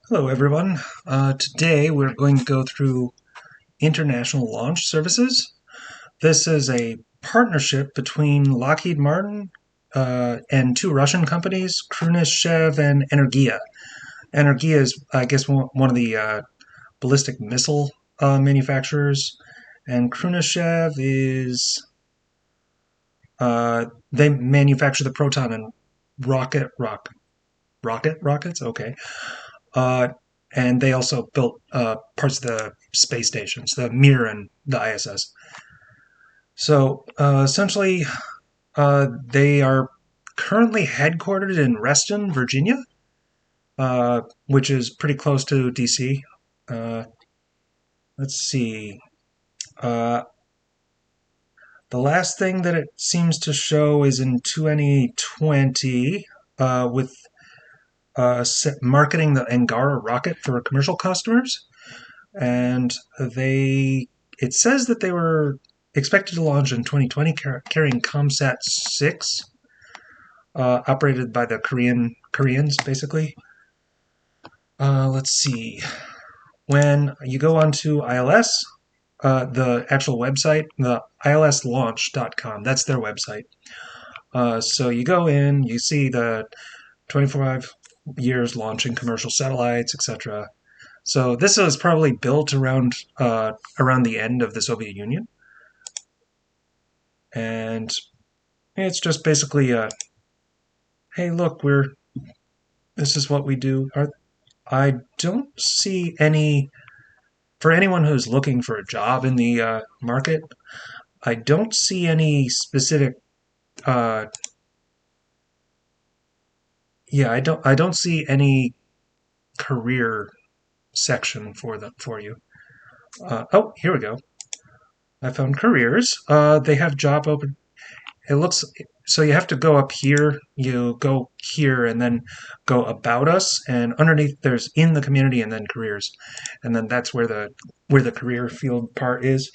Hello, everyone. Today we're going to go through international launch services. This is a partnership between Lockheed Martin and two Russian companies, Khrunichev and Energia. Energia is, I guess, one of the ballistic missile manufacturers, and Khrunichev is they manufacture the proton and rockets. Okay, Uh, and they also built parts of the space stations, the Mir and the ISS. So essentially, they are currently headquartered in Reston, Virginia, which is pretty close to DC. Uh, let's see. Uh, the last thing that it seems to show is in 2020 with marketing the Angara rocket for commercial customers. And they it says that they were expected to launch in 2020 carrying ComSat 6, operated by the Koreans basically. Let's see. When you go onto ILS, the actual website, the ilslaunch.com, that's their website. So you go in, you see the 25 years launching commercial satellites, etc. So this was probably built around the end of the Soviet Union, and it's just basically a hey, look, we're this is what we do. I don't see any for anyone who's looking for a job in the market. I don't see any specific. Uh, yeah, I don't see any career section for you. Oh, here we go. I found careers. They have job open. It looks so you have to go up here, you go here and then go about us, and underneath there's in the community and then careers. And then that's where the career field part is.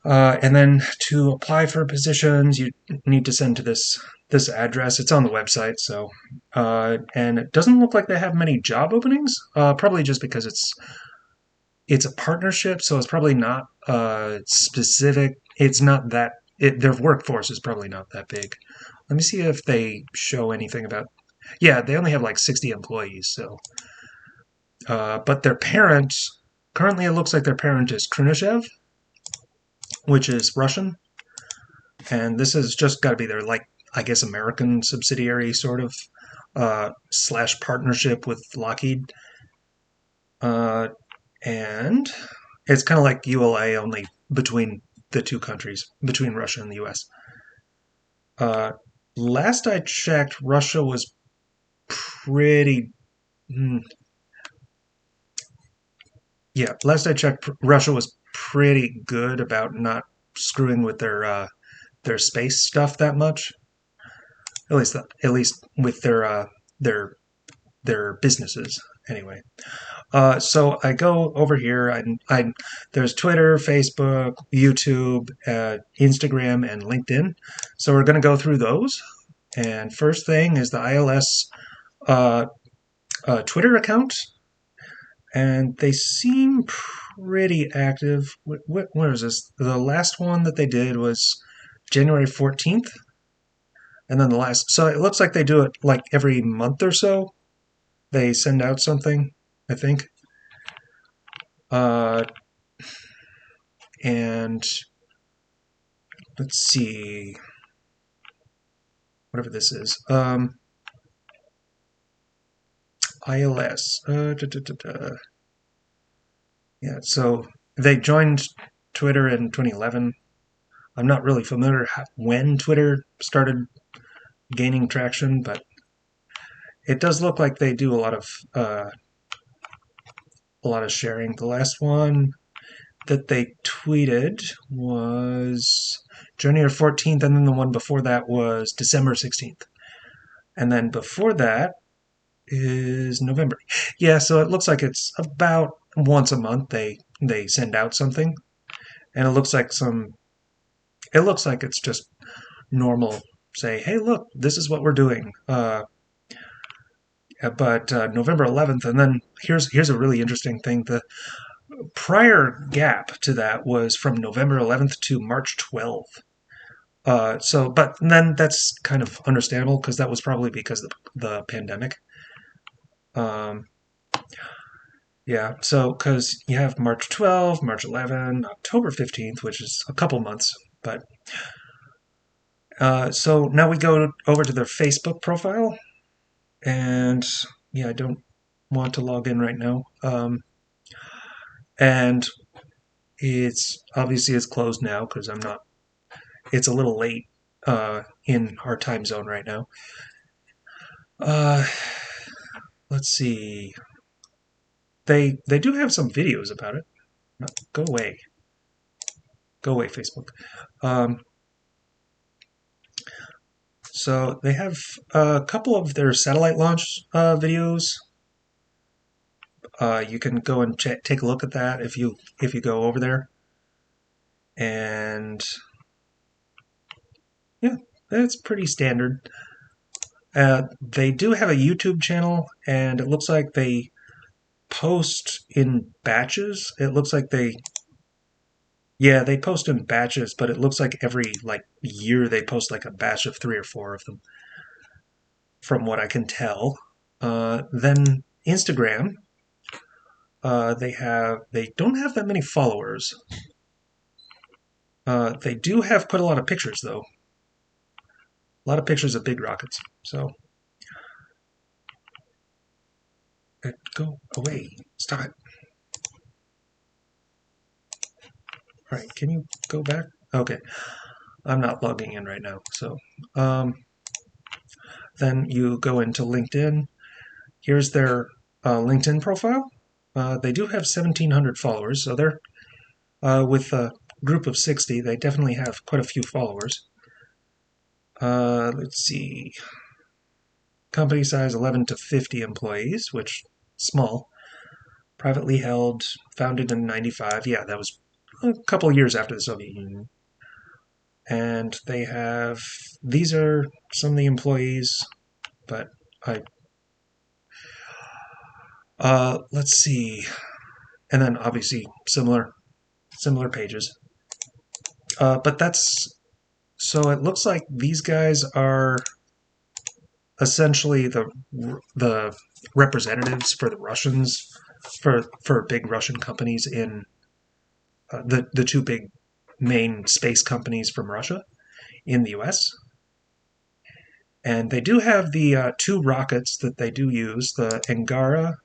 And then to apply for positions, you need to send to this address. It's on the website, so and it doesn't look like they have many job openings. Probably just because it's a partnership, so it's probably not specific. It's not that their workforce is probably not that big. Let me see if they show anything about. Yeah, they only have like 60 employees. So, but their parent currently it looks like their parent is Khrunichev, which is Russian, and this has just got to be their like I guess American subsidiary sort of slash partnership with Lockheed, uh, and it's kind of like ULA only between the two countries, between Russia and the U.S. Uh, Last I checked, Russia was pretty. mm, Yeah, last I checked, Russia was pretty good about not screwing with their space stuff that much. At least with their their businesses anyway. So I go over here. I there's Twitter, Facebook, YouTube, Instagram, and LinkedIn. So we're going to go through those. And first thing is the ILS uh, Twitter account, and they seem pretty active. Where is this? The last one that they did was January 14th, and then the last. So it looks like they do it like every month or so. They send out something, I think. Uh, and let's see, whatever this is. ILS. Yeah, so they joined Twitter in 2011. I'm not really familiar when Twitter started gaining traction, but it does look like they do a lot of sharing. The last one that they tweeted was January 14th, and then the one before that was December 16th. And then before that is November. Yeah, so it looks like it's about once a month they send out something, and it looks like it's just normal. Say, hey, look, this is what we're doing. but November 11th, and then here's a really interesting thing. The prior gap to that was from November 11th to March 12th. But then that's kind of understandable because that was probably because of the pandemic. Um, yeah, so because you have March 12th, March 11th, October 15th, which is a couple months. But so now we go over to their Facebook profile, and yeah, I don't want to log in right now. And it's closed now because I'm not. It's a little late in our time zone right now. Uh, let's see. They do have some videos about it. No, go away, Facebook. Um, so they have a couple of their satellite launch videos. You can go and take a look at that if you go over there. And yeah, that's pretty standard. They do have a YouTube channel, and it looks like they post in batches. It looks like they post in batches, but it looks like every like year they post like a batch of 3 or 4 of them, from what I can tell. Then Instagram, they don't have that many followers. They do have quite a lot of pictures though. A lot of pictures of big rockets. So go away. Stop it. All right, can you go back? Okay, I'm not logging in right now. So then you go into LinkedIn. Here's their LinkedIn profile. They do have 1,700 followers, so they're with a group of 60. They definitely have quite a few followers. Let's see. Company size 11 to 50 employees, which small. Privately held, founded in 95. Yeah, that was a couple years after the Soviet Union. And they have, these are some of the employees, but let's see. And then obviously similar pages. But that's, so it looks like these guys are essentially the representatives for the Russians, for big Russian companies in the 2 big main space companies from Russia in the U.S. And they do have the 2 rockets that they do use, the Angara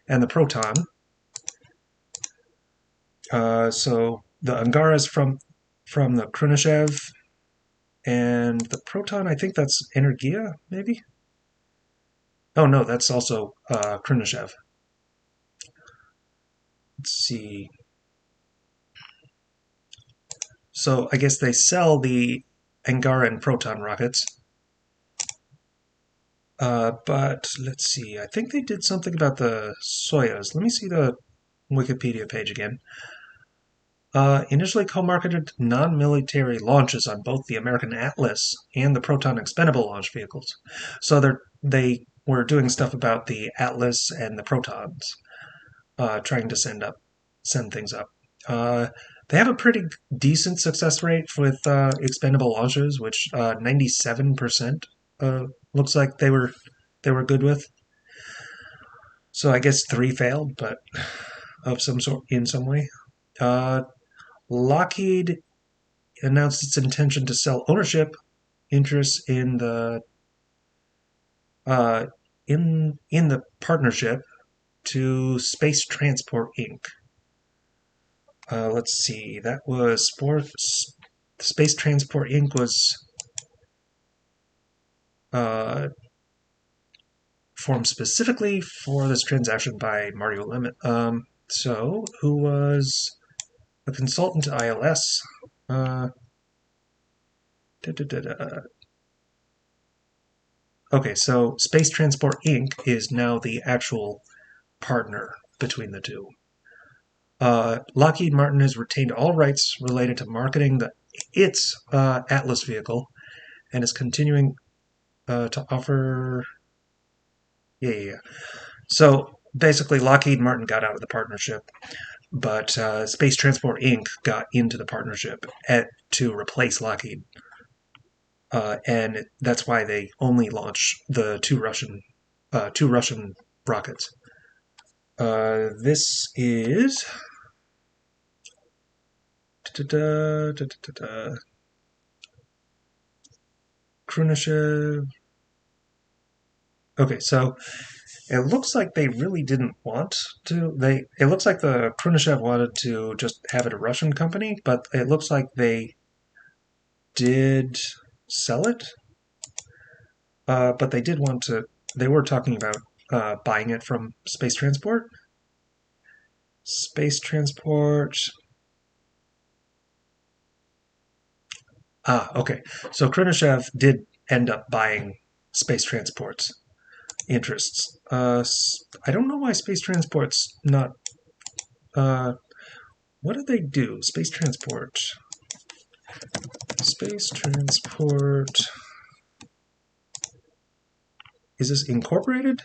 and the Proton. So the Angara is from the Khrunichev, and the Proton, I think that's Energia, maybe? Oh no, that's also Khrunichev. Let's see. So I guess they sell the Angara and Proton rockets. But let's see. I think they did something about the Soyuz. Let me see the Wikipedia page again. Initially co-marketed non-military launches on both the American Atlas and the Proton expendable launch vehicles. So they were doing stuff about the Atlas and the Protons, trying to send things up. They have a pretty decent success rate with expendable launches, which 97% looks like they were good with. So I guess 3 failed, but of some sort in some way. Lockheed announced its intention to sell ownership interests in the in the partnership to Space Transport Inc. Let's see, that was Space Transport Inc. was formed specifically for this transaction by Mario Lemon. So who was a consultant to ILS? Okay, so Space Transport Inc. is now the actual partner between the two. Lockheed Martin has retained all rights related to marketing its Atlas vehicle and is continuing to offer Yeah. So basically, Lockheed Martin got out of the partnership, but Space Transport Inc. got into the partnership to replace Lockheed, and that's why they only launched the two Russian rockets. This is Khrunichev. Okay, so it looks like they really didn't want to. It looks like the Khrunichev wanted to just have it a Russian company, but it looks like they did sell it. But they did want to. They were talking about buying it from Space Transport. Space Transport. Okay. So Khrunichev did end up buying Space Transport's interests. I don't know why Space Transport's not. Uh, what did they do? Space Transport. Space Transport. Is this incorporated?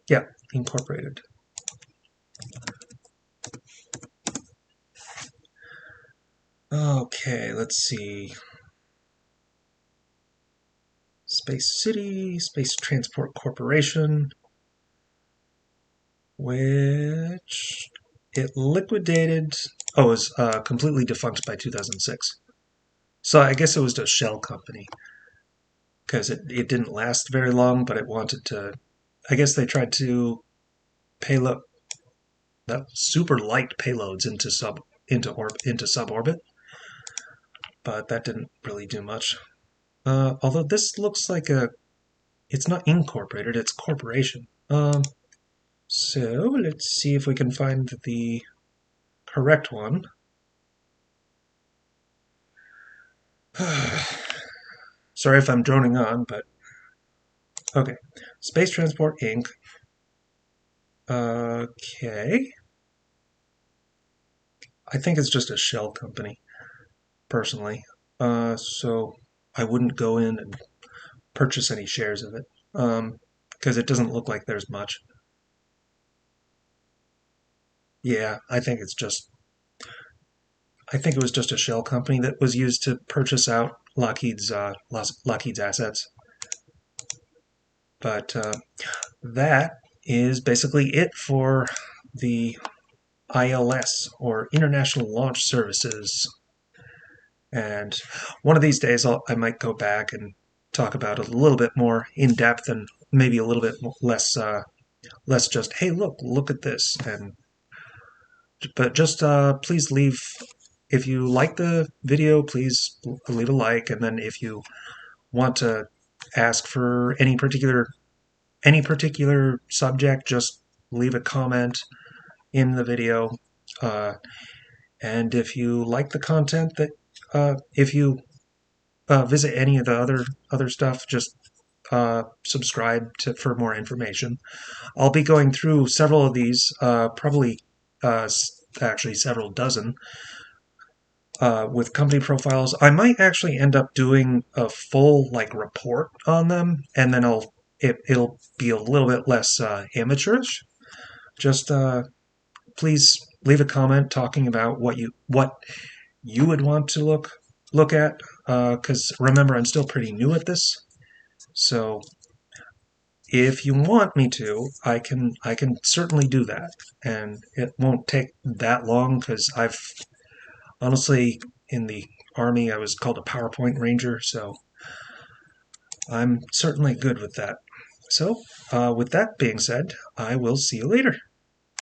Yeah, incorporated. Okay, let's see. Space City, Space Transport Corporation, which it liquidated. Oh, it was completely defunct by 2006. So I guess it was a shell company because it didn't last very long, but it wanted to. I guess they tried to payload that super light payloads into suborbit, but that didn't really do much. Although this looks like it's not incorporated; it's corporation. So let's see if we can find the correct one. Sorry if I'm droning on, but okay. Space Transport Inc. Okay. I think it's just a shell company, personally. So I wouldn't go in and purchase any shares of it, because it doesn't look like there's much. Yeah, I think it was just a shell company that was used to purchase out Lockheed's assets. But that is basically it for the ILS, or International Launch Services. And one of these days, I might go back and talk about it a little bit more in depth, and maybe a little bit less just, hey, look at this. But just please leave, if you like the video, please leave a like, and then if you want to ask for any particular subject, just leave a comment in the video. Uh, and if you like the content, that if you visit any of the other stuff, just subscribe for more information. I'll be going through several of these, probably actually several dozen, with company profiles. I might actually end up doing a full report on them, and then it'll be a little bit less amateurish. Just please leave a comment talking about what you would want to look at, because remember, I'm still pretty new at this. So if you want me to, I can certainly do that, and it won't take that long, because I've honestly, in the Army, I was called a PowerPoint Ranger, so I'm certainly good with that. So with that being said, I will see you later.